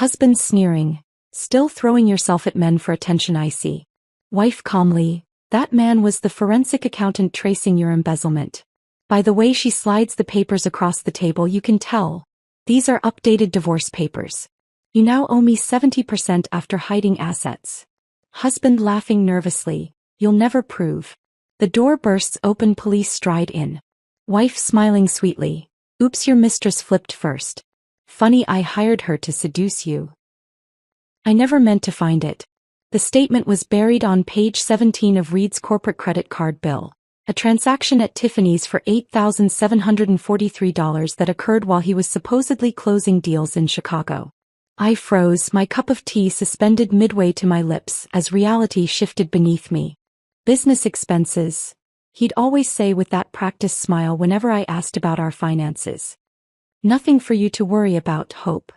Husband sneering. Still throwing yourself at men for attention, I see. Wife calmly. That man was the forensic accountant tracing your embezzlement. By the way she slides the papers across the table, you can tell. These are updated divorce papers. You now owe me 70% after hiding assets. Husband laughing nervously. You'll never prove. The door bursts open, police stride in. Wife smiling sweetly. Oops, your mistress flipped first. Funny, I hired her to seduce you. I never meant to find it. The statement was buried on page 17 of Reed's corporate credit card bill. A transaction at Tiffany's for $8,743 that occurred while he was supposedly closing deals in Chicago. I froze, my cup of tea suspended midway to my lips as reality shifted beneath me. Business expenses, he'd always say with that practiced smile whenever I asked about our finances. Nothing for you to worry about, Hope.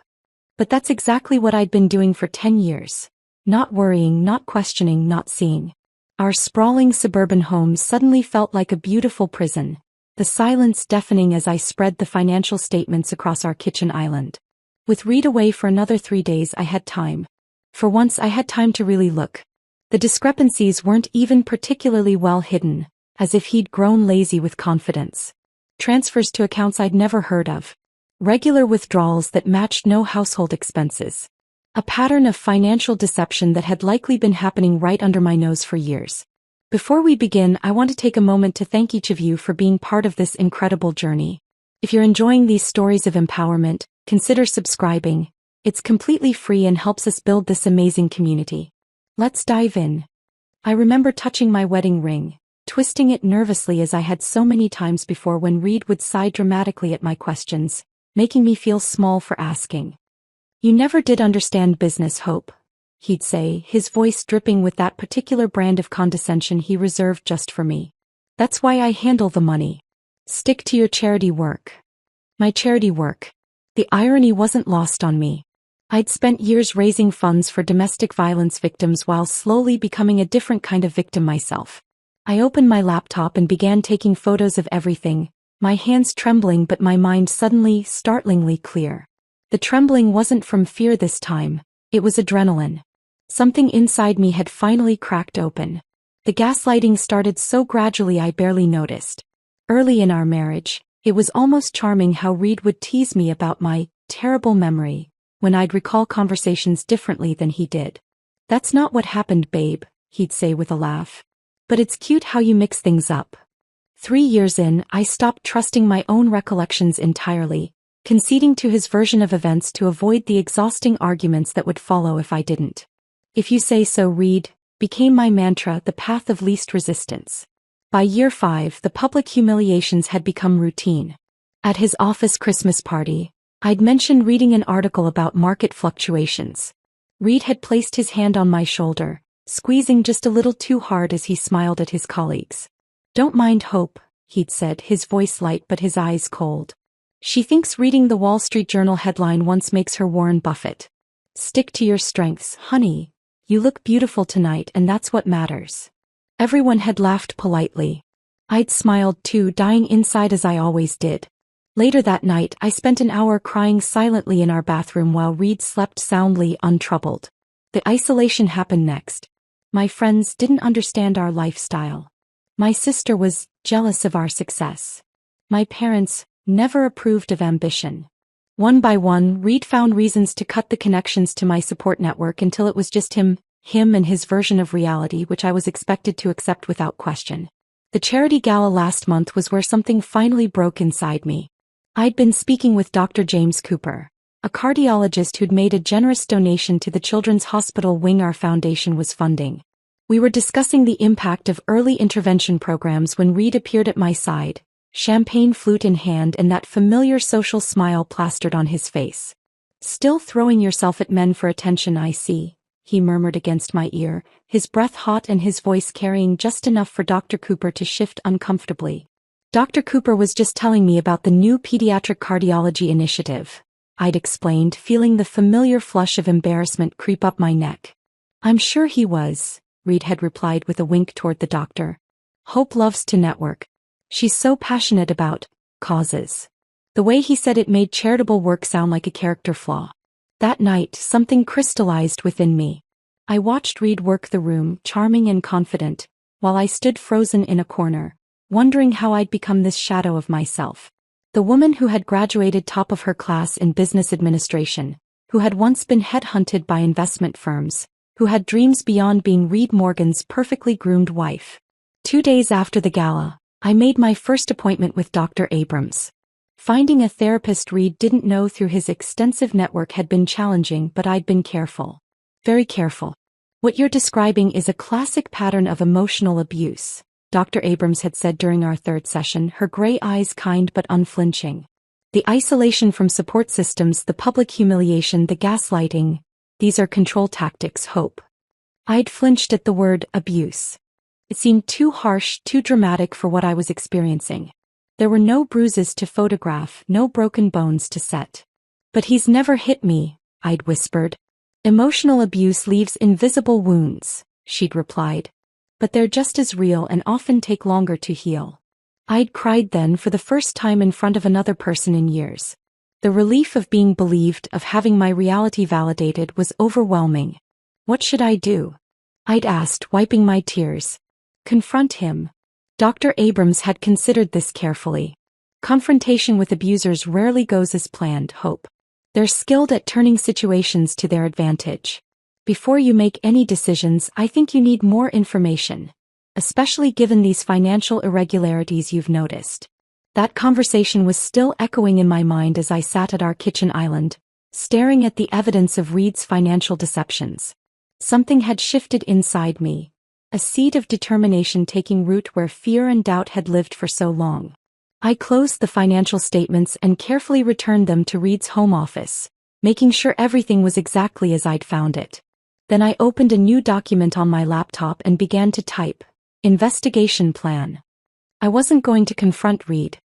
But that's exactly what I'd been doing for 10 years. Not worrying, not questioning, not seeing. Our sprawling suburban home suddenly felt like a beautiful prison, the silence deafening as I spread the financial statements across our kitchen island. With Reed away for another 3 days, I had time. For once I had time to really look. The discrepancies weren't even particularly well hidden, as if he'd grown lazy with confidence. Transfers to accounts I'd never heard of. Regular withdrawals that matched no household expenses. A pattern of financial deception that had likely been happening right under my nose for years. Before we begin, I want to take a moment to thank each of you for being part of this incredible journey. If you're enjoying these stories of empowerment, consider subscribing. It's completely free and helps us build this amazing community. Let's dive in. I remember touching my wedding ring, twisting it nervously as I had so many times before when Reed would sigh dramatically at my questions, making me feel small for asking. You never did understand business, Hope, he'd say, his voice dripping with that particular brand of condescension he reserved just for me. That's why I handle the money. Stick to your charity work. My charity work. The irony wasn't lost on me. I'd spent years raising funds for domestic violence victims while slowly becoming a different kind of victim myself. I opened my laptop and began taking photos of everything, my hands trembling but my mind suddenly, startlingly clear. The trembling wasn't from fear this time, it was adrenaline. Something inside me had finally cracked open. The gaslighting started so gradually I barely noticed. Early in our marriage, it was almost charming how Reed would tease me about my terrible memory, when I'd recall conversations differently than he did. That's not what happened, babe, he'd say with a laugh. But it's cute how you mix things up. 3 years in, I stopped trusting my own recollections entirely, conceding to his version of events to avoid the exhausting arguments that would follow if I didn't. If you say so, Reed, became my mantra, the path of least resistance. By year 5, the public humiliations had become routine. At his office Christmas party, I'd mentioned reading an article about market fluctuations. Reed had placed his hand on my shoulder, squeezing just a little too hard as he smiled at his colleagues. Don't mind Hope, he'd said, his voice light but his eyes cold. She thinks reading the Wall Street Journal headline once makes her Warren Buffett. Stick to your strengths, honey. You look beautiful tonight and that's what matters. Everyone had laughed politely. I'd smiled too, dying inside as I always did. Later that night, I spent an hour crying silently in our bathroom while Reed slept soundly, untroubled. The isolation happened next. My friends didn't understand our lifestyle. My sister was jealous of our success. My parents never approved of ambition. One by one, Reed found reasons to cut the connections to my support network until it was just him and his version of reality which I was expected to accept without question. The charity gala last month was where something finally broke inside me. I'd been speaking with Dr. James Cooper, a cardiologist who'd made a generous donation to the children's hospital wing our foundation was funding. We were discussing the impact of early intervention programs when Reed appeared at my side, champagne flute in hand and that familiar social smile plastered on his face. Still throwing yourself at men for attention, I see, he murmured against my ear, his breath hot and his voice carrying just enough for Dr. Cooper to shift uncomfortably. Dr. Cooper was just telling me about the new pediatric cardiology initiative, I'd explained, feeling the familiar flush of embarrassment creep up my neck. I'm sure he was, Reed had replied with a wink toward the doctor. Hope loves to network. She's so passionate about causes. The way he said it made charitable work sound like a character flaw. That night, something crystallized within me. I watched Reed work the room, charming and confident, while I stood frozen in a corner, wondering how I'd become this shadow of myself. The woman who had graduated top of her class in business administration, who had once been headhunted by investment firms, who had dreams beyond being Reed Morgan's perfectly groomed wife. 2 days after the gala, I made my first appointment with Dr. Abrams. Finding a therapist Reed didn't know through his extensive network had been challenging, but I'd been careful. Very careful. What you're describing is a classic pattern of emotional abuse, Dr. Abrams had said during our third session, her gray eyes kind but unflinching. The isolation from support systems, the public humiliation, the gaslighting, these are control tactics, Hope. I'd flinched at the word abuse. It seemed too harsh, too dramatic for what I was experiencing. There were no bruises to photograph, no broken bones to set. But he's never hit me, I'd whispered. Emotional abuse leaves invisible wounds, she'd replied. But they're just as real and often take longer to heal. I'd cried then for the first time in front of another person in years. The relief of being believed, of having my reality validated, was overwhelming. What should I do? I'd asked, wiping my tears. Confront him. Dr. Abrams had considered this carefully. Confrontation with abusers rarely goes as planned, Hope. They're skilled at turning situations to their advantage. Before you make any decisions, I think you need more information, especially given these financial irregularities you've noticed. That conversation was still echoing in my mind as I sat at our kitchen island, staring at the evidence of Reed's financial deceptions. Something had shifted inside me, a seed of determination taking root where fear and doubt had lived for so long. I closed the financial statements and carefully returned them to Reed's home office, making sure everything was exactly as I'd found it. Then I opened a new document on my laptop and began to type, investigation plan. I wasn't going to confront Reed.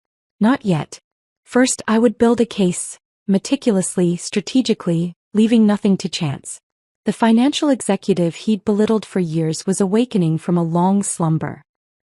Not yet. First, I would build a case, meticulously, strategically, leaving nothing to chance. The financial executive he'd belittled for years was awakening from a long slumber.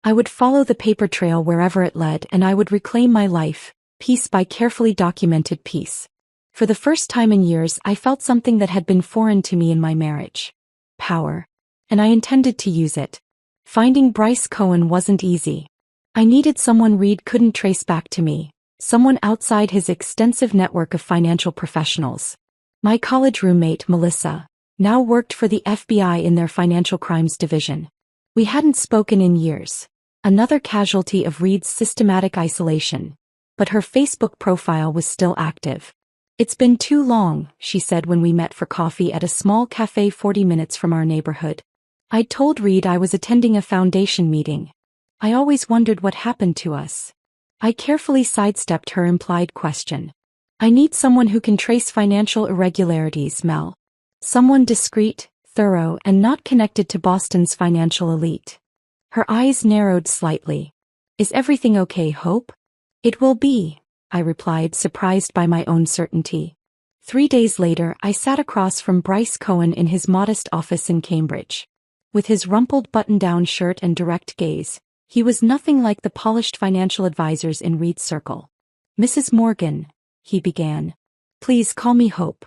I would follow the paper trail wherever it led, and I would reclaim my life, piece by carefully documented piece. For the first time in years, I felt something that had been foreign to me in my marriage. Power. And I intended to use it. Finding Bryce Cohen wasn't easy. I needed someone Reed couldn't trace back to me, someone outside his extensive network of financial professionals. My college roommate, Melissa, now worked for the FBI in their financial crimes division. We hadn't spoken in years. Another casualty of Reed's systematic isolation. But her Facebook profile was still active. It's been too long, she said when we met for coffee at a small cafe 40 minutes from our neighborhood. I'd told Reed I was attending a foundation meeting. I always wondered what happened to us. I carefully sidestepped her implied question. I need someone who can trace financial irregularities, Mel. Someone discreet, thorough, and not connected to Boston's financial elite. Her eyes narrowed slightly. Is everything okay, Hope? It will be, I replied, surprised by my own certainty. 3 days later, I sat across from Bryce Cohen in his modest office in Cambridge. With his rumpled button-down shirt and direct gaze, he was nothing like the polished financial advisors in Reed's circle. Mrs. Morgan, he began. Please call me Hope.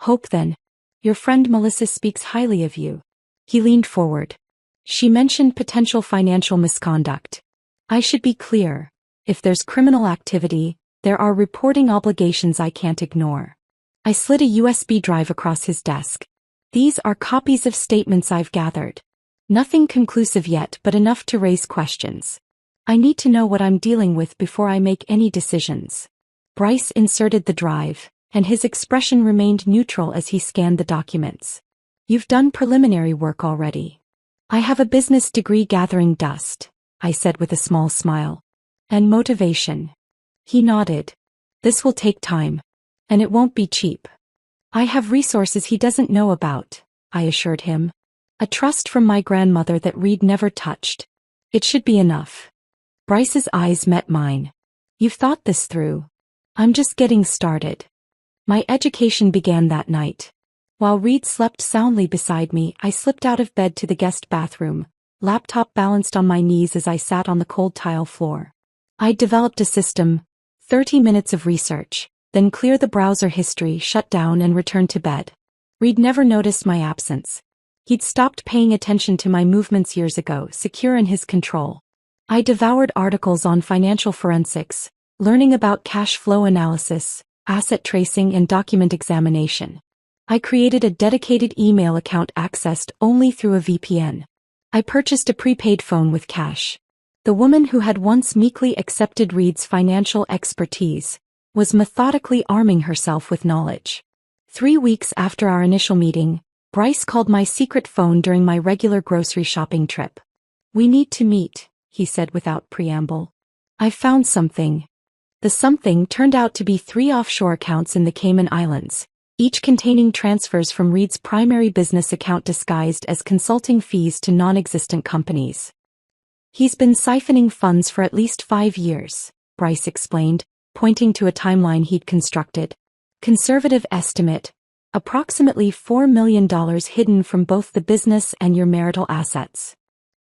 Hope then. Your friend Melissa speaks highly of you. He leaned forward. She mentioned potential financial misconduct. I should be clear. If there's criminal activity, there are reporting obligations I can't ignore. I slid a USB drive across his desk. These are copies of statements I've gathered. Nothing conclusive yet, but enough to raise questions. I need to know what I'm dealing with before I make any decisions. Bryce inserted the drive, and his expression remained neutral as he scanned the documents. You've done preliminary work already. I have a business degree gathering dust, I said with a small smile. And motivation. He nodded. This will take time. And it won't be cheap. I have resources he doesn't know about, I assured him. A trust from my grandmother that Reed never touched. It should be enough. Bryce's eyes met mine. You've thought this through. I'm just getting started. My education began that night. While Reed slept soundly beside me, I slipped out of bed to the guest bathroom, laptop balanced on my knees as I sat on the cold tile floor. I'd developed a system, 30 minutes of research, then clear the browser history, shut down and return to bed. Reed never noticed my absence. He'd stopped paying attention to my movements years ago, secure in his control. I devoured articles on financial forensics, learning about cash flow analysis, asset tracing and document examination. I created a dedicated email account accessed only through a VPN. I purchased a prepaid phone with cash. The woman who had once meekly accepted Reed's financial expertise was methodically arming herself with knowledge. 3 weeks after our initial meeting, Bryce called my secret phone during my regular grocery shopping trip. "We need to meet," he said without preamble. "I found something." The something turned out to be 3 offshore accounts in the Cayman Islands, each containing transfers from Reed's primary business account disguised as consulting fees to non-existent companies. "He's been siphoning funds for at least 5 years, Bryce explained, pointing to a timeline he'd constructed. "Conservative estimate, approximately $4 million hidden from both the business and your marital assets."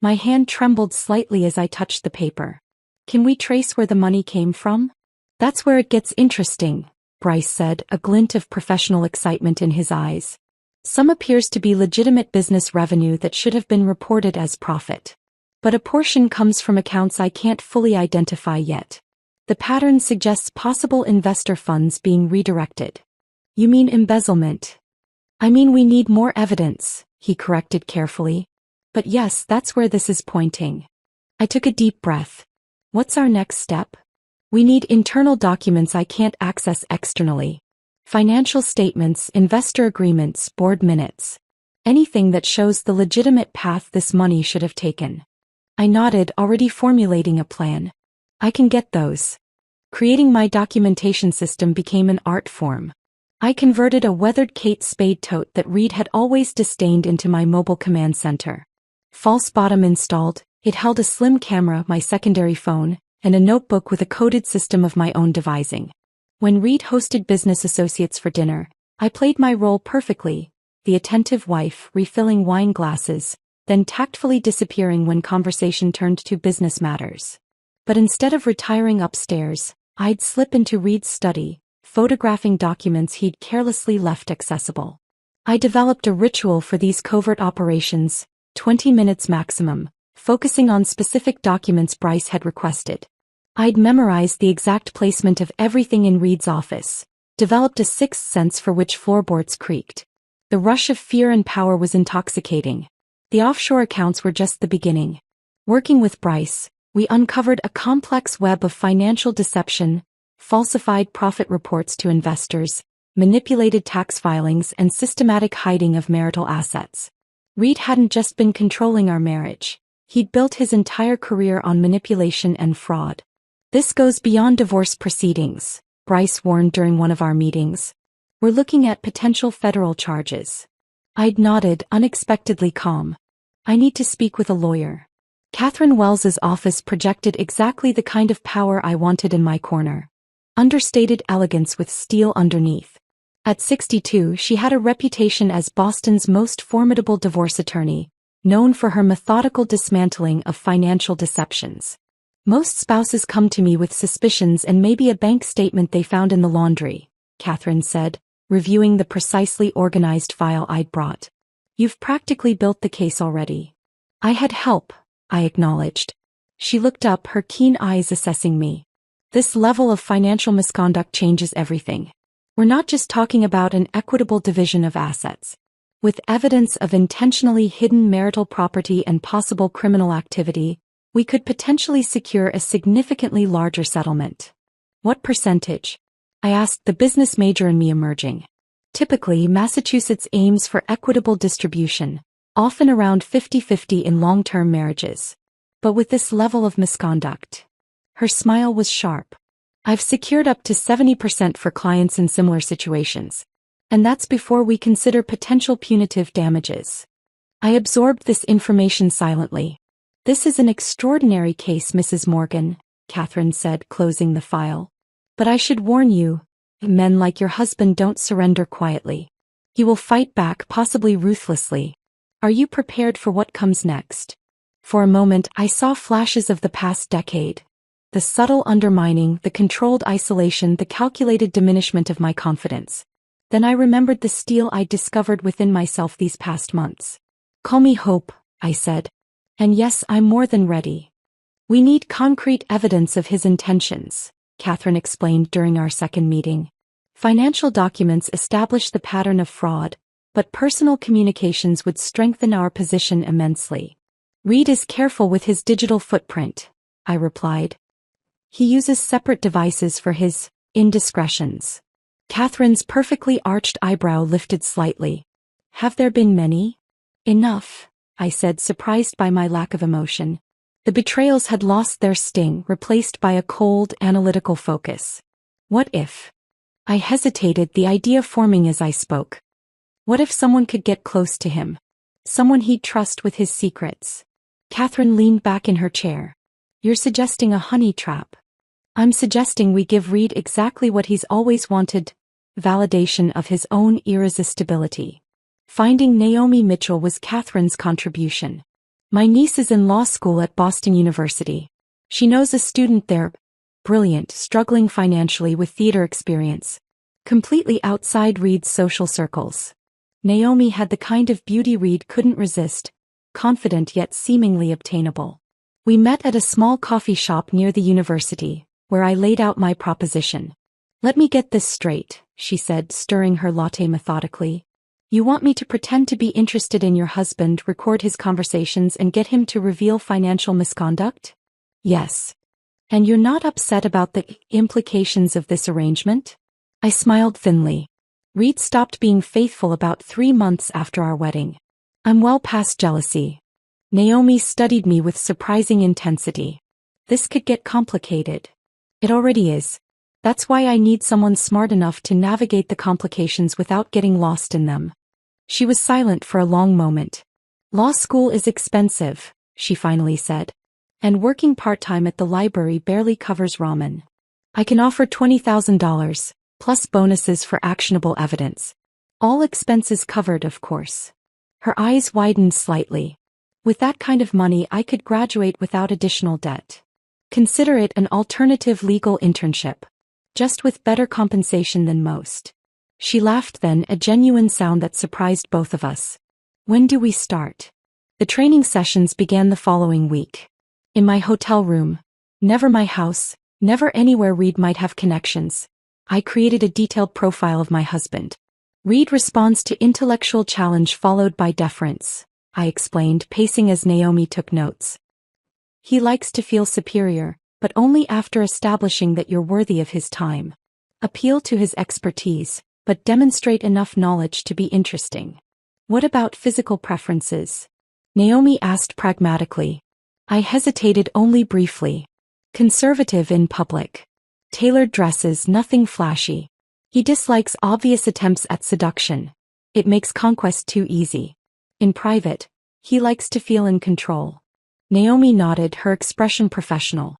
My hand trembled slightly as I touched the paper. "Can we trace where the money came from?" "That's where it gets interesting," Bryce said, a glint of professional excitement in his eyes. "Some appears to be legitimate business revenue that should have been reported as profit. But a portion comes from accounts I can't fully identify yet. The pattern suggests possible investor funds being redirected." "You mean embezzlement?" "I mean we need more evidence," he corrected carefully. "But yes, that's where this is pointing." I took a deep breath. "What's our next step?" "We need internal documents I can't access externally. Financial statements, investor agreements, board minutes. Anything that shows the legitimate path this money should have taken." I nodded, already formulating a plan. "I can get those." Creating my documentation system became an art form. I converted a weathered Kate Spade tote that Reed had always disdained into my mobile command center. False bottom installed, it held a slim camera, my secondary phone, and a notebook with a coded system of my own devising. When Reed hosted business associates for dinner, I played my role perfectly, the attentive wife refilling wine glasses, then tactfully disappearing when conversation turned to business matters. But instead of retiring upstairs, I'd slip into Reed's study, photographing documents he'd carelessly left accessible. I developed a ritual for these covert operations, 20 minutes maximum, focusing on specific documents Bryce had requested. I'd memorized the exact placement of everything in Reed's office, developed a sixth sense for which floorboards creaked. The rush of fear and power was intoxicating. The offshore accounts were just the beginning. Working with Bryce, we uncovered a complex web of financial deception, falsified profit reports to investors, manipulated tax filings and systematic hiding of marital assets. Reed hadn't just been controlling our marriage. He'd built his entire career on manipulation and fraud. "This goes beyond divorce proceedings," Bryce warned during one of our meetings. "We're looking at potential federal charges." I'd nodded, unexpectedly calm. "I need to speak with a lawyer." Catherine Wells's office projected exactly the kind of power I wanted in my corner. Understated elegance with steel underneath. At 62, she had a reputation as Boston's most formidable divorce attorney, known for her methodical dismantling of financial deceptions. "Most spouses come to me with suspicions and maybe a bank statement they found in the laundry," Catherine said, reviewing the precisely organized file I'd brought. "You've practically built the case already." "I had help," I acknowledged. She looked up, her keen eyes assessing me. "This level of financial misconduct changes everything. We're not just talking about an equitable division of assets. With evidence of intentionally hidden marital property and possible criminal activity, we could potentially secure a significantly larger settlement." "What percentage?" I asked, the business major in me emerging. "Typically, Massachusetts aims for equitable distribution, often around 50-50 in long-term marriages. But with this level of misconduct." Her smile was sharp. "I've secured up to 70% for clients in similar situations. And that's before we consider potential punitive damages." I absorbed this information silently. "This is an extraordinary case, Mrs. Morgan," Catherine said, closing the file. "But I should warn you, men like your husband don't surrender quietly. He will fight back, possibly ruthlessly. Are you prepared for what comes next?" For a moment I saw flashes of the past decade. The subtle undermining, the controlled isolation, the calculated diminishment of my confidence. Then I remembered the steel I'd discovered within myself these past months. "Call me Hope," I said. "And yes, I'm more than ready." "We need concrete evidence of his intentions," Catherine explained during our second meeting. "Financial documents establish the pattern of fraud, but personal communications would strengthen our position immensely." "Reed is careful with his digital footprint," I replied. "He uses separate devices for his indiscretions." Catherine's perfectly arched eyebrow lifted slightly. "Have there been many?" "Enough," I said, surprised by my lack of emotion. The betrayals had lost their sting, replaced by a cold, analytical focus. What if? I hesitated, the idea forming as I spoke. What if someone could get close to him? Someone he'd trust with his secrets? Catherine leaned back in her chair. "You're suggesting a honey trap." "I'm suggesting we give Reed exactly what he's always wanted: validation of his own irresistibility." Finding Naomi Mitchell was Catherine's contribution. "My niece is in law school at Boston University. She knows a student there. Brilliant, struggling financially with theater experience. Completely outside Reed's social circles." Naomi had the kind of beauty Reed couldn't resist, confident yet seemingly obtainable. We met at a small coffee shop near the university, where I laid out my proposition. "Let me get this straight," she said, stirring her latte methodically. "You want me to pretend to be interested in your husband, record his conversations, and get him to reveal financial misconduct?" "Yes." "And you're not upset about the implications of this arrangement?" I smiled thinly. "Reed stopped being faithful about 3 months after our wedding. I'm well past jealousy." Naomi studied me with surprising intensity. "This could get complicated." "It already is. That's why I need someone smart enough to navigate the complications without getting lost in them." She was silent for a long moment. "Law school is expensive," she finally said. "And working part-time at the library barely covers ramen. I can offer $20,000, plus bonuses for actionable evidence. All expenses covered, of course." Her eyes widened slightly. "With that kind of money, I could graduate without additional debt. Consider it an alternative legal internship. Just with better compensation than most." She laughed then, a genuine sound that surprised both of us. "When do we start?" The training sessions began the following week. In my hotel room. Never my house, never anywhere Reed might have connections. I created a detailed profile of my husband. "Reed responds to intellectual challenge followed by deference," I explained, pacing as Naomi took notes. "He likes to feel superior, but only after establishing that you're worthy of his time. Appeal to his expertise, but demonstrate enough knowledge to be interesting." "What about physical preferences?" Naomi asked pragmatically. I hesitated only briefly. "Conservative in public. Tailored dresses, nothing flashy. He dislikes obvious attempts at seduction. It makes conquest too easy. In private, he likes to feel in control." Naomi nodded, her expression professional.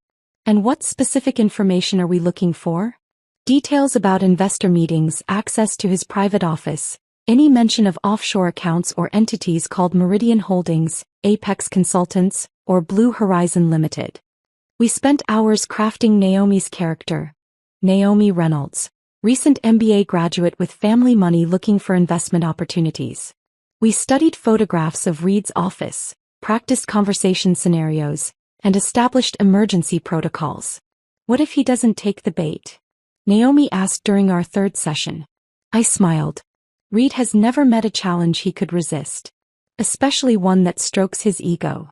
"And what specific information are we looking for?" "Details about investor meetings, access to his private office, any mention of offshore accounts or entities called Meridian Holdings, Apex Consultants, or Blue Horizon Limited." We spent hours crafting Naomi's character. Naomi Reynolds, recent MBA graduate with family money looking for investment opportunities. We studied photographs of Reed's office, practiced conversation scenarios, and established emergency protocols. "What if he doesn't take the bait?" Naomi asked during our third session. I smiled. Reed has never met a challenge he could resist, especially one that strokes his ego.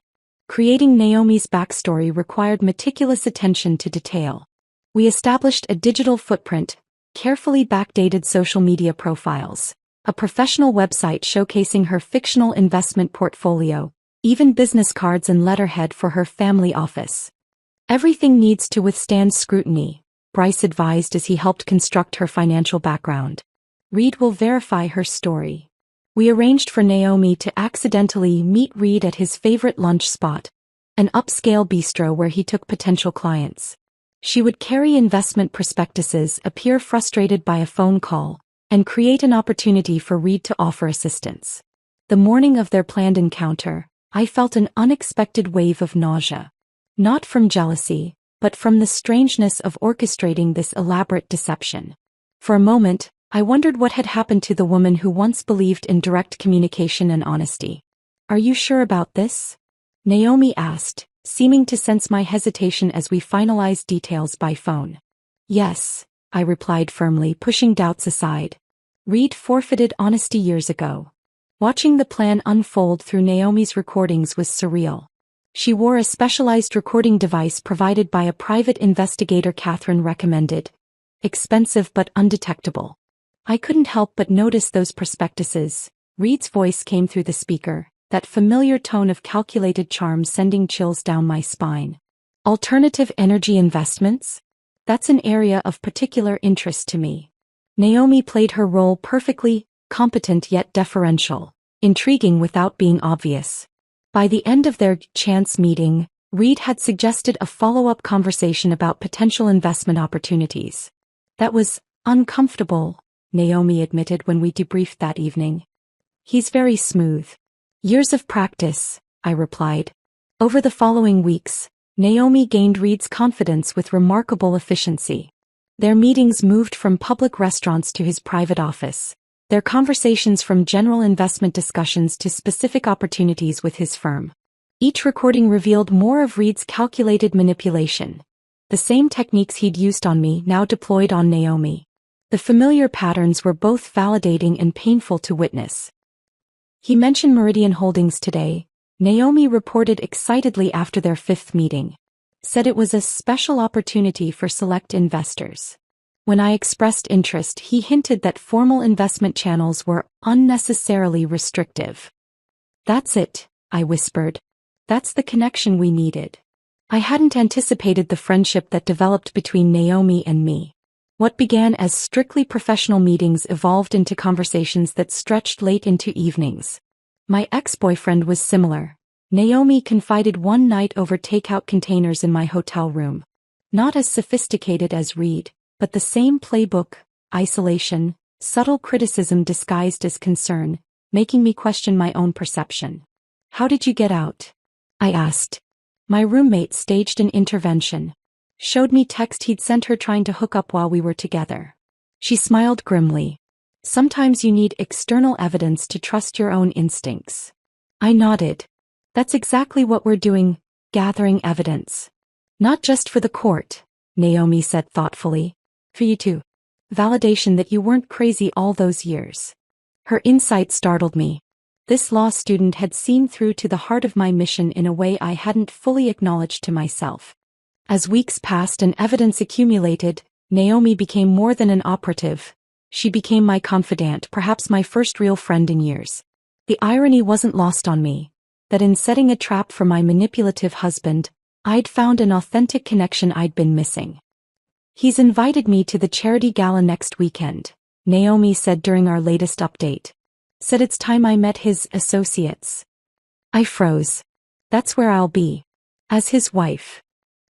Creating Naomi's backstory required meticulous attention to detail. We established a digital footprint, carefully backdated social media profiles, a professional website showcasing her fictional investment portfolio, even business cards and letterhead for her family office. "Everything needs to withstand scrutiny," Bryce advised as he helped construct her financial background. "Reed will verify her story." We arranged for Naomi to accidentally meet Reed at his favorite lunch spot, an upscale bistro where he took potential clients. She would carry investment prospectuses, appear frustrated by a phone call, and create an opportunity for Reed to offer assistance. The morning of their planned encounter, I felt an unexpected wave of nausea. Not from jealousy, but from the strangeness of orchestrating this elaborate deception. For a moment, I wondered what had happened to the woman who once believed in direct communication and honesty. "Are you sure about this?" Naomi asked, seeming to sense my hesitation as we finalized details by phone. "Yes," I replied firmly, pushing doubts aside. Reed forfeited honesty years ago. Watching the plan unfold through Naomi's recordings was surreal. She wore a specialized recording device provided by a private investigator Catherine recommended. Expensive but undetectable. I couldn't help but notice those prospectuses. Reed's voice came through the speaker, that familiar tone of calculated charm sending chills down my spine. Alternative energy investments? That's an area of particular interest to me. Naomi played her role perfectly, competent yet deferential, intriguing without being obvious. By the end of their chance meeting, Reed had suggested a follow-up conversation about potential investment opportunities. "That was uncomfortable," Naomi admitted when we debriefed that evening. "He's very smooth." "Years of practice," I replied. Over the following weeks, Naomi gained Reed's confidence with remarkable efficiency. Their meetings moved from public restaurants to his private office. Their conversations from general investment discussions to specific opportunities with his firm. Each recording revealed more of Reed's calculated manipulation. The same techniques he'd used on me now deployed on Naomi. The familiar patterns were both validating and painful to witness. "He mentioned Meridian Holdings today," Naomi reported excitedly after their 5th meeting. "Said it was a special opportunity for select investors." When I expressed interest, he hinted that formal investment channels were unnecessarily restrictive. "That's it," I whispered. "That's the connection we needed." I hadn't anticipated the friendship that developed between Naomi and me. What began as strictly professional meetings evolved into conversations that stretched late into evenings. My ex-boyfriend was similar. Naomi confided one night over takeout containers in my hotel room. Not as sophisticated as Reed, but the same playbook: isolation, subtle criticism disguised as concern, making me question my own perception. "How did you get out?" I asked. "My roommate staged an intervention. Showed me text he'd sent her trying to hook up while we were together." She smiled grimly. "Sometimes you need external evidence to trust your own instincts." I nodded. "That's exactly what we're doing, gathering evidence. Not just for the court," Naomi said thoughtfully. "For you too. Validation that you weren't crazy all those years." Her insight startled me. This law student had seen through to the heart of my mission in a way I hadn't fully acknowledged to myself. As weeks passed and evidence accumulated, Naomi became more than an operative. She became my confidant, perhaps my first real friend in years. The irony wasn't lost on me, that in setting a trap for my manipulative husband, I'd found an authentic connection I'd been missing. "He's invited me to the charity gala next weekend," Naomi said during our latest update. "Said it's time I met his associates." I froze. "That's where I'll be. As his wife."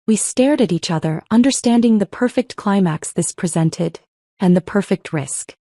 We stared at each other, understanding the perfect climax this presented, and the perfect risk.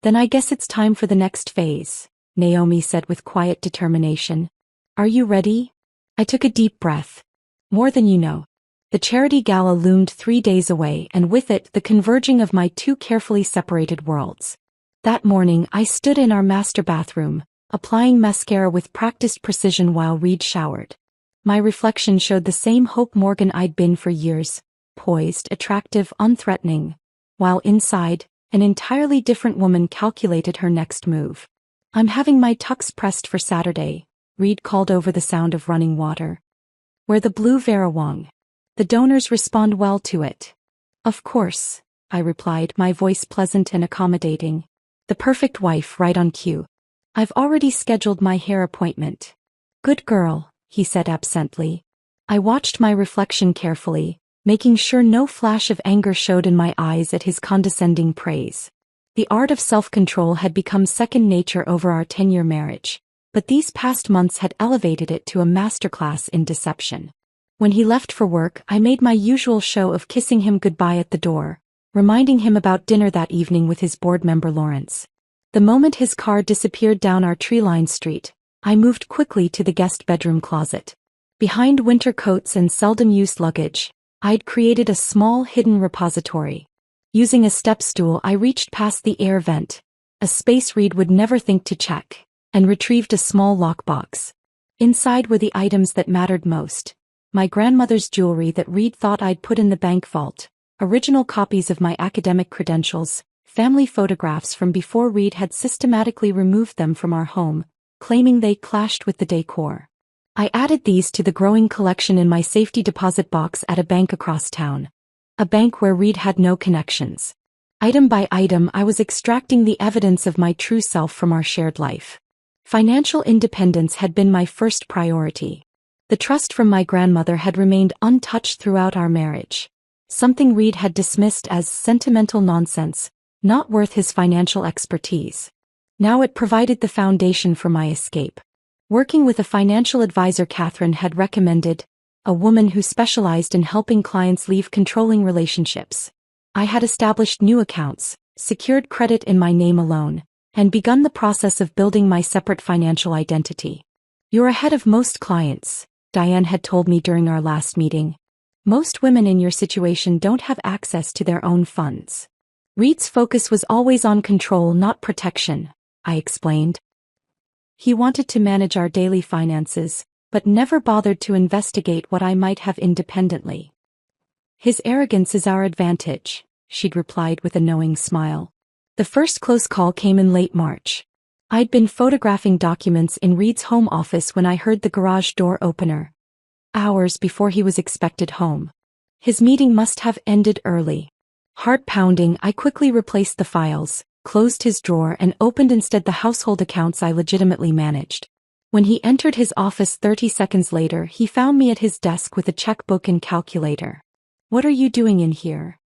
"Then I guess it's time for the next phase," Naomi said with quiet determination. "Are you ready?" I took a deep breath. "More than you know." The charity gala loomed 3 days away, and with it the converging of my two carefully separated worlds. That morning I stood in our master bathroom, applying mascara with practiced precision while Reed showered. My reflection showed the same Hope Morgan I'd been for years, poised, attractive, unthreatening, while inside, an entirely different woman calculated her next move. "I'm having my tux pressed for Saturday," Reed called over the sound of running water. "Wear the blue Vera Wang. The donors respond well to it." "Of course," I replied, my voice pleasant and accommodating. The perfect wife right on cue. "I've already scheduled my hair appointment." "Good girl," he said absently. I watched my reflection carefully, making sure no flash of anger showed in my eyes at his condescending praise. The art of self-control had become second nature over our 10-year marriage, but these past months had elevated it to a masterclass in deception. When he left for work, I made my usual show of kissing him goodbye at the door, reminding him about dinner that evening with his board member Lawrence. The moment his car disappeared down our tree-lined street, I moved quickly to the guest bedroom closet. Behind winter coats and seldom-used luggage, I'd created a small hidden repository. Using a step stool, I reached past the air vent, a space Reed would never think to check, and retrieved a small lockbox. Inside were the items that mattered most. My grandmother's jewelry that Reed thought I'd put in the bank vault, original copies of my academic credentials, family photographs from before Reed had systematically removed them from our home, claiming they clashed with the decor. I added these to the growing collection in my safety deposit box at a bank across town. A bank where Reed had no connections. Item by item, I was extracting the evidence of my true self from our shared life. Financial independence had been my first priority. The trust from my grandmother had remained untouched throughout our marriage. Something Reed had dismissed as sentimental nonsense, not worth his financial expertise. Now it provided the foundation for my escape. Working with a financial advisor Catherine had recommended, a woman who specialized in helping clients leave controlling relationships. I had established new accounts, secured credit in my name alone, and begun the process of building my separate financial identity. "You're ahead of most clients," Diane had told me during our last meeting. "Most women in your situation don't have access to their own funds." Reed's focus was always on control, not protection, I explained. He wanted to manage our daily finances, but never bothered to investigate what I might have independently. "His arrogance is our advantage," she'd replied with a knowing smile. The first close call came in late March. I'd been photographing documents in Reed's home office when I heard the garage door opener. Hours before he was expected home. His meeting must have ended early. Heart pounding, I quickly replaced the files, closed his drawer and opened instead the household accounts I legitimately managed. When he entered his office 30 seconds later, he found me at his desk with a checkbook and calculator. "What are you doing in here?"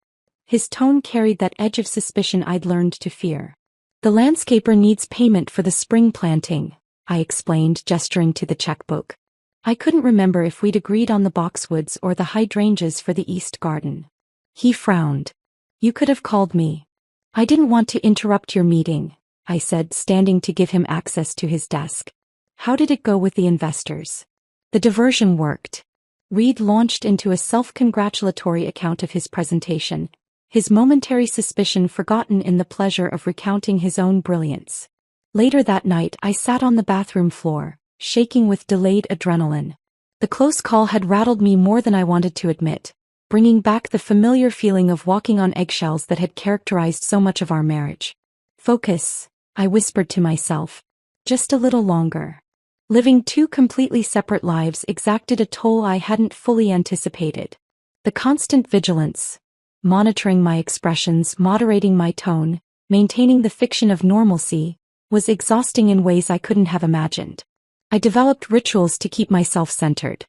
His tone carried that edge of suspicion I'd learned to fear. "The landscaper needs payment for the spring planting," I explained, gesturing to the checkbook. I couldn't remember if we'd agreed on the boxwoods or the hydrangeas for the east garden. He frowned. "You could have called me." "I didn't want to interrupt your meeting," I said, standing to give him access to his desk. "How did it go with the investors?" "The diversion worked." Reed launched into a self-congratulatory account of his presentation, his momentary suspicion forgotten in the pleasure of recounting his own brilliance. Later that night, I sat on the bathroom floor, shaking with delayed adrenaline. The close call had rattled me more than I wanted to admit, bringing back the familiar feeling of walking on eggshells that had characterized so much of our marriage. "Focus," I whispered to myself. "Just a little longer." Living two completely separate lives exacted a toll I hadn't fully anticipated. The constant vigilance, monitoring my expressions, moderating my tone, maintaining the fiction of normalcy, was exhausting in ways I couldn't have imagined. I developed rituals to keep myself centered.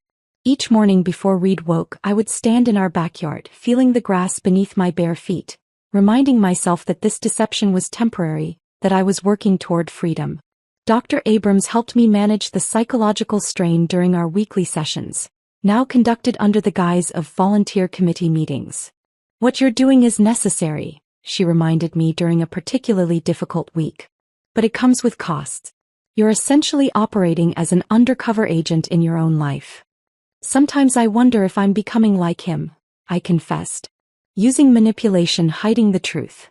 Each morning before Reed woke, I would stand in our backyard, feeling the grass beneath my bare feet, reminding myself that this deception was temporary, that I was working toward freedom. Dr. Abrams helped me manage the psychological strain during our weekly sessions, now conducted under the guise of volunteer committee meetings. "What you're doing is necessary," she reminded me during a particularly difficult week. "But it comes with costs. You're essentially operating as an undercover agent in your own life." "Sometimes I wonder if I'm becoming like him," I confessed. "Using manipulation, hiding the truth."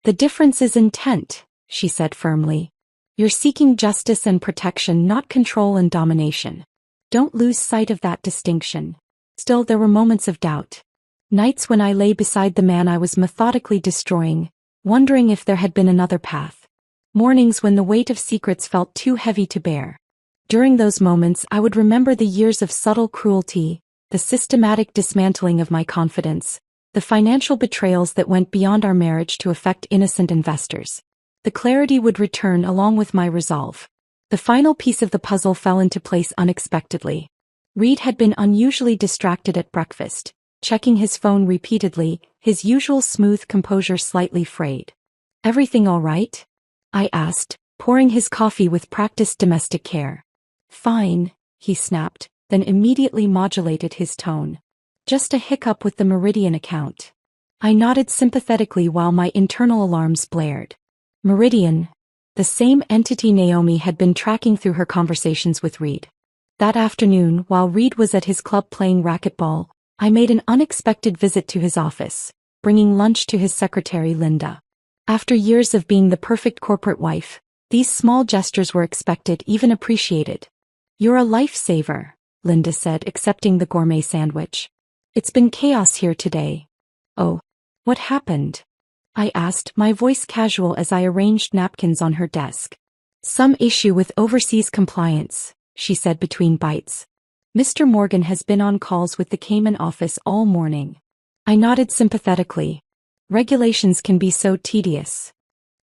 "The difference is intent," she said firmly. "You're seeking justice and protection, not control and domination. Don't lose sight of that distinction." Still, there were moments of doubt. Nights when I lay beside the man I was methodically destroying, wondering if there had been another path. Mornings when the weight of secrets felt too heavy to bear. During those moments, I would remember the years of subtle cruelty, the systematic dismantling of my confidence, the financial betrayals that went beyond our marriage to affect innocent investors. The clarity would return along with my resolve. The final piece of the puzzle fell into place unexpectedly. Reed had been unusually distracted at breakfast, checking his phone repeatedly, his usual smooth composure slightly frayed. "Everything all right?" I asked, pouring his coffee with practiced domestic care. "Fine," he snapped, then immediately modulated his tone. "Just a hiccup with the Meridian account." I nodded sympathetically while my internal alarms blared. Meridian, the same entity Naomi had been tracking through her conversations with Reed. That afternoon, while Reed was at his club playing racquetball, I made an unexpected visit to his office, bringing lunch to his secretary Linda. After years of being the perfect corporate wife, these small gestures were expected, even appreciated. "You're a lifesaver," Linda said, accepting the gourmet sandwich. "It's been chaos here today." "Oh, what happened?" I asked, my voice casual as I arranged napkins on her desk. "Some issue with overseas compliance," she said between bites. "Mr. Morgan has been on calls with the Cayman office all morning." I nodded sympathetically. Regulations can be so tedious.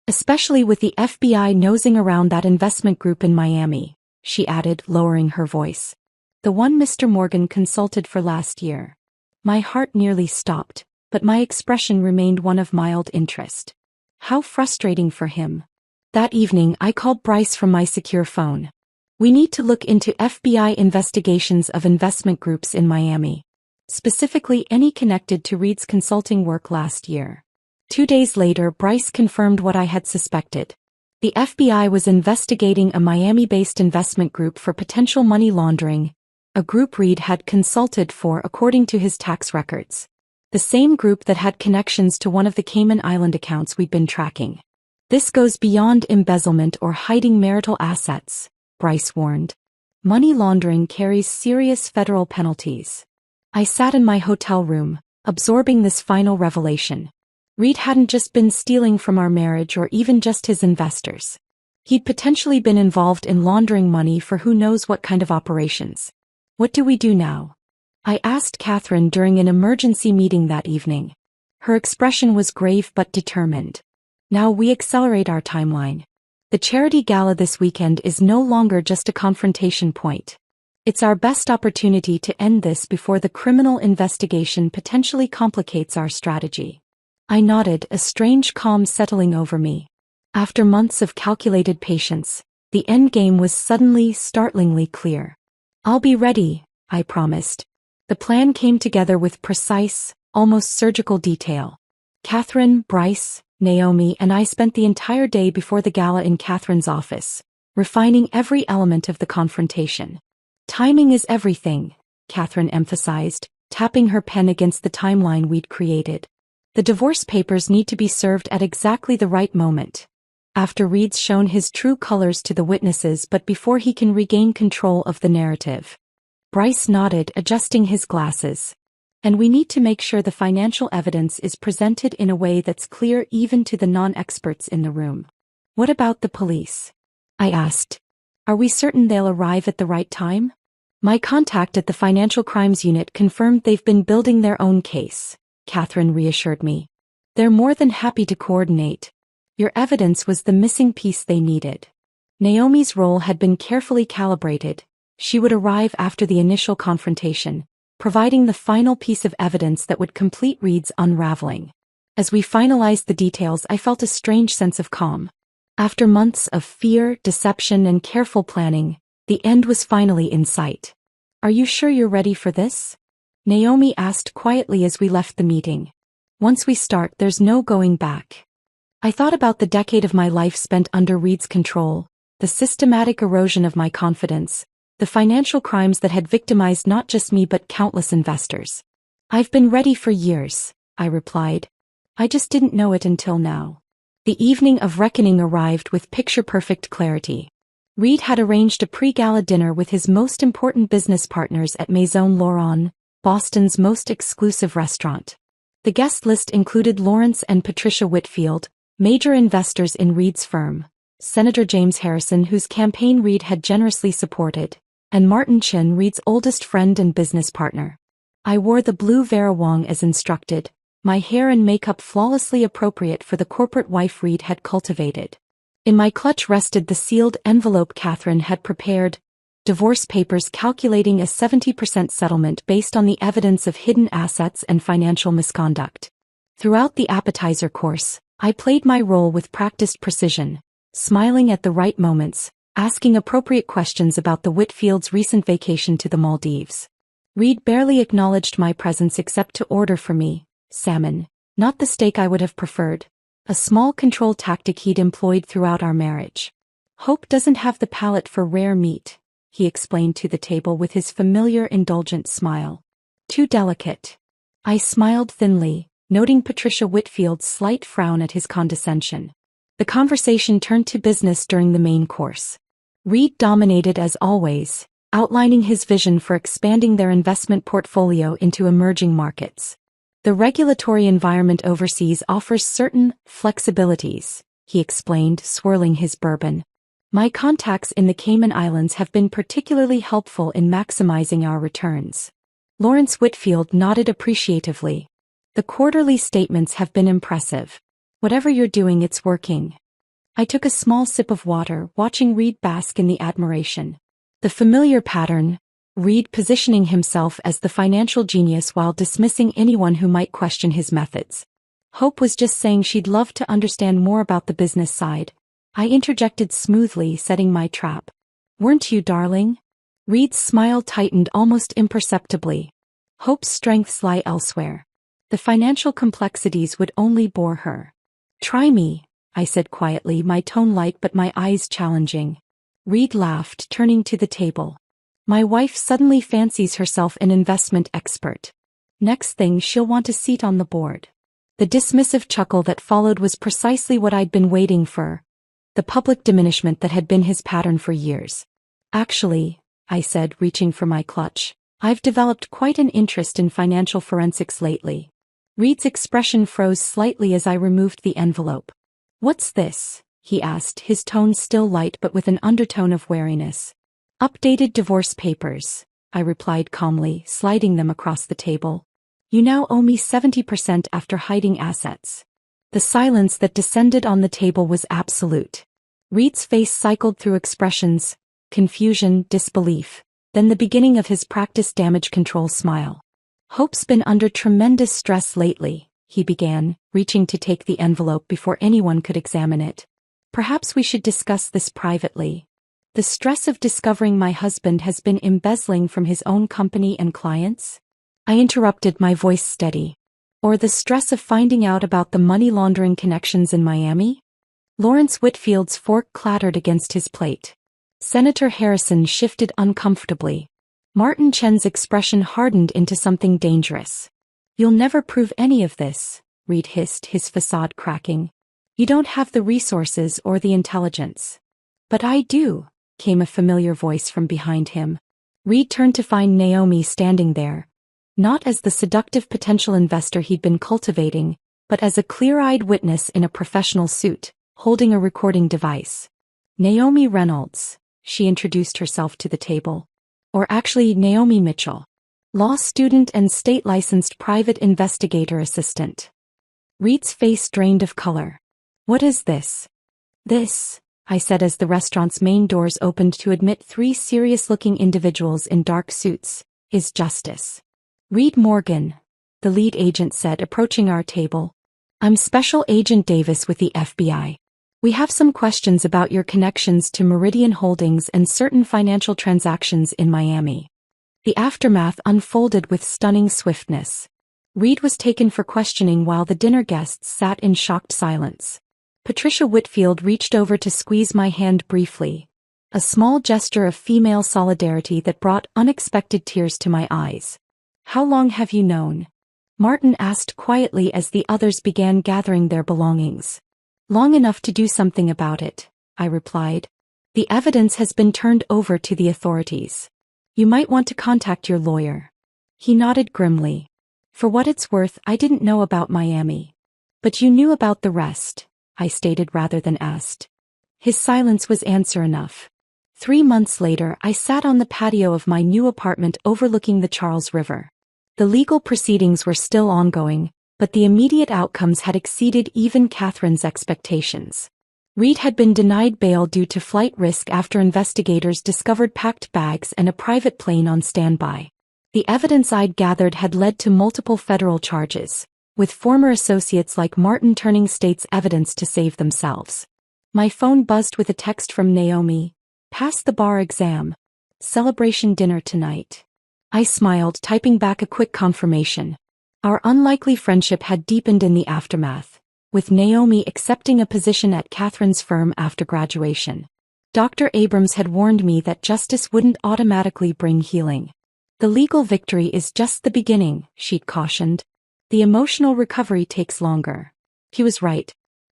"Especially with the FBI nosing around that investment group in Miami," she added, lowering her voice. "The one Mr. Morgan consulted for last year." My heart nearly stopped, but my expression remained one of mild interest. How frustrating for him. That evening I called Bryce from my secure phone. "We need to look into FBI investigations of investment groups in Miami. Specifically any connected to Reed's consulting work last year." 2 days later, Bryce confirmed what I had suspected. The FBI was investigating a Miami-based investment group for potential money laundering, a group Reed had consulted for according to his tax records. The same group that had connections to one of the Cayman Island accounts we'd been tracking. "This goes beyond embezzlement or hiding marital assets," Bryce warned. "Money laundering carries serious federal penalties." I sat in my hotel room, absorbing this final revelation. Reed hadn't just been stealing from our marriage or even just his investors. He'd potentially been involved in laundering money for who knows what kind of operations. "What do we do now?" I asked Catherine during an emergency meeting that evening. Her expression was grave but determined. "Now we accelerate our timeline. The charity gala this weekend is no longer just a confrontation point. It's our best opportunity to end this before the criminal investigation potentially complicates our strategy." I nodded, a strange calm settling over me. After months of calculated patience, the endgame was suddenly, startlingly clear. "I'll be ready," I promised. The plan came together with precise, almost surgical detail. Catherine, Bryce, Naomi, and I spent the entire day before the gala in Catherine's office, refining every element of the confrontation. "Timing is everything," Catherine emphasized, tapping her pen against the timeline we'd created. "The divorce papers need to be served at exactly the right moment. After Reed's shown his true colors to the witnesses but before he can regain control of the narrative." Bryce nodded, adjusting his glasses. "And we need to make sure the financial evidence is presented in a way that's clear even to the non-experts in the room." "What about the police?" I asked. "Are we certain they'll arrive at the right time?" "My contact at the Financial Crimes Unit confirmed they've been building their own case," Catherine reassured me. "They're more than happy to coordinate. Your evidence was the missing piece they needed." Naomi's role had been carefully calibrated. She would arrive after the initial confrontation, providing the final piece of evidence that would complete Reed's unraveling. As we finalized the details, I felt a strange sense of calm. After months of fear, deception, and careful planning, the end was finally in sight. "Are you sure you're ready for this?" Naomi asked quietly as we left the meeting. "Once we start, there's no going back." I thought about the decade of my life spent under Reed's control, the systematic erosion of my confidence, the financial crimes that had victimized not just me but countless investors. "I've been ready for years," I replied. "I just didn't know it until now." The evening of reckoning arrived with picture-perfect clarity. Reed had arranged a pre-gala dinner with his most important business partners at Maison Laurent, Boston's most exclusive restaurant. The guest list included Lawrence and Patricia Whitfield, major investors in Reed's firm, Senator James Harrison, whose campaign Reed had generously supported, and Martin Chin, Reed's oldest friend and business partner. I wore the blue Vera Wang as instructed, my hair and makeup flawlessly appropriate for the corporate wife Reed had cultivated. In my clutch rested the sealed envelope Catherine had prepared, divorce papers calculating a 70% settlement based on the evidence of hidden assets and financial misconduct. Throughout the appetizer course, I played my role with practiced precision, smiling at the right moments, asking appropriate questions about the Whitfields' recent vacation to the Maldives. Reed barely acknowledged my presence except to order for me salmon, not the steak I would have preferred, a small control tactic he'd employed throughout our marriage. "Hope doesn't have the palate for rare meat," he explained to the table with his familiar indulgent smile. Too delicate. I smiled thinly, noting Patricia Whitfield's slight frown at his condescension. The conversation turned to business during the main course. Reed dominated as always, outlining his vision for expanding their investment portfolio into emerging markets. The regulatory environment overseas offers certain flexibilities, he explained, swirling his bourbon. My contacts in the Cayman Islands have been particularly helpful in maximizing our returns. Lawrence Whitfield nodded appreciatively. The quarterly statements have been impressive. Whatever you're doing, it's working. I took a small sip of water, watching Reed bask in the admiration. The familiar pattern, Reed positioning himself as the financial genius while dismissing anyone who might question his methods. Hope was just saying she'd love to understand more about the business side. I interjected smoothly, setting my trap. Weren't you, darling? Reed's smile tightened almost imperceptibly. Hope's strengths lie elsewhere. The financial complexities would only bore her. Try me, I said quietly, my tone light but my eyes challenging. Reed laughed, turning to the table. My wife suddenly fancies herself an investment expert. Next thing she'll want a seat on the board. The dismissive chuckle that followed was precisely what I'd been waiting for. The public diminishment that had been his pattern for years. Actually, I said, reaching for my clutch, I've developed quite an interest in financial forensics lately. Reed's expression froze slightly as I removed the envelope. What's this? He asked, his tone still light but with an undertone of wariness. Updated divorce papers, I replied calmly, sliding them across the table. You now owe me 70% after hiding assets. The silence that descended on the table was absolute. Reed's face cycled through expressions, confusion, disbelief, then the beginning of his practiced damage control smile. Hope's been under tremendous stress lately, he began, reaching to take the envelope before anyone could examine it. Perhaps we should discuss this privately. The stress of discovering my husband has been embezzling from his own company and clients? I interrupted, my voice steady. Or the stress of finding out about the money laundering connections in Miami? Lawrence Whitfield's fork clattered against his plate. Senator Harrison shifted uncomfortably. Martin Chen's expression hardened into something dangerous. You'll never prove any of this, Reed hissed, his facade cracking. You don't have the resources or the intelligence. But I do, came a familiar voice from behind him. Reed turned to find Naomi standing there. Not as the seductive potential investor he'd been cultivating, but as a clear-eyed witness in a professional suit, holding a recording device. Naomi Reynolds, she introduced herself to the table. Or actually Naomi Mitchell. Law student and state-licensed private investigator assistant. Reed's face drained of color. What is this? This, I said as the restaurant's main doors opened to admit three serious-looking individuals in dark suits, is justice. Reed Morgan, the lead agent said, approaching our table. I'm Special Agent Davis with the FBI. We have some questions about your connections to Meridian Holdings and certain financial transactions in Miami. The aftermath unfolded with stunning swiftness. Reed was taken for questioning while the dinner guests sat in shocked silence. Patricia Whitfield reached over to squeeze my hand briefly, a small gesture of female solidarity that brought unexpected tears to my eyes. How long have you known? Martin asked quietly as the others began gathering their belongings. Long enough to do something about it, I replied. The evidence has been turned over to the authorities. You might want to contact your lawyer. He nodded grimly. For what it's worth, I didn't know about Miami. But you knew about the rest, I stated rather than asked. His silence was answer enough. 3 months later, I sat on the patio of my new apartment overlooking the Charles River. The legal proceedings were still ongoing, but the immediate outcomes had exceeded even Catherine's expectations. Reed had been denied bail due to flight risk after investigators discovered packed bags and a private plane on standby. The evidence I'd gathered had led to multiple federal charges, with former associates like Martin turning state's evidence to save themselves. My phone buzzed with a text from Naomi. Pass the bar exam. Celebration dinner tonight. I smiled, typing back a quick confirmation. Our unlikely friendship had deepened in the aftermath, with Naomi accepting a position at Catherine's firm after graduation. Dr. Abrams had warned me that justice wouldn't automatically bring healing. The legal victory is just the beginning, she'd cautioned. The emotional recovery takes longer. He was right.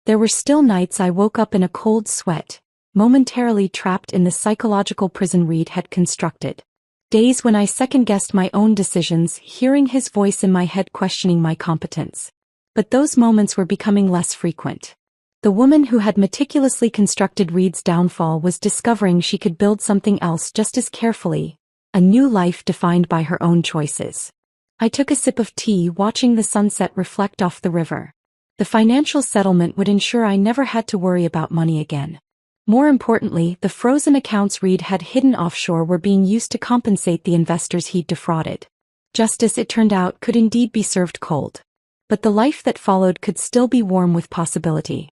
There were still nights I woke up in a cold sweat, momentarily trapped in the psychological prison Reed had constructed. Days when I second-guessed my own decisions, hearing his voice in my head questioning my competence. But those moments were becoming less frequent. The woman who had meticulously constructed Reed's downfall was discovering she could build something else just as carefully, a new life defined by her own choices. I took a sip of tea watching the sunset reflect off the river. The financial settlement would ensure I never had to worry about money again. More importantly, the frozen accounts Reed had hidden offshore were being used to compensate the investors he'd defrauded. Justice, it turned out, could indeed be served cold. But the life that followed could still be warm with possibility.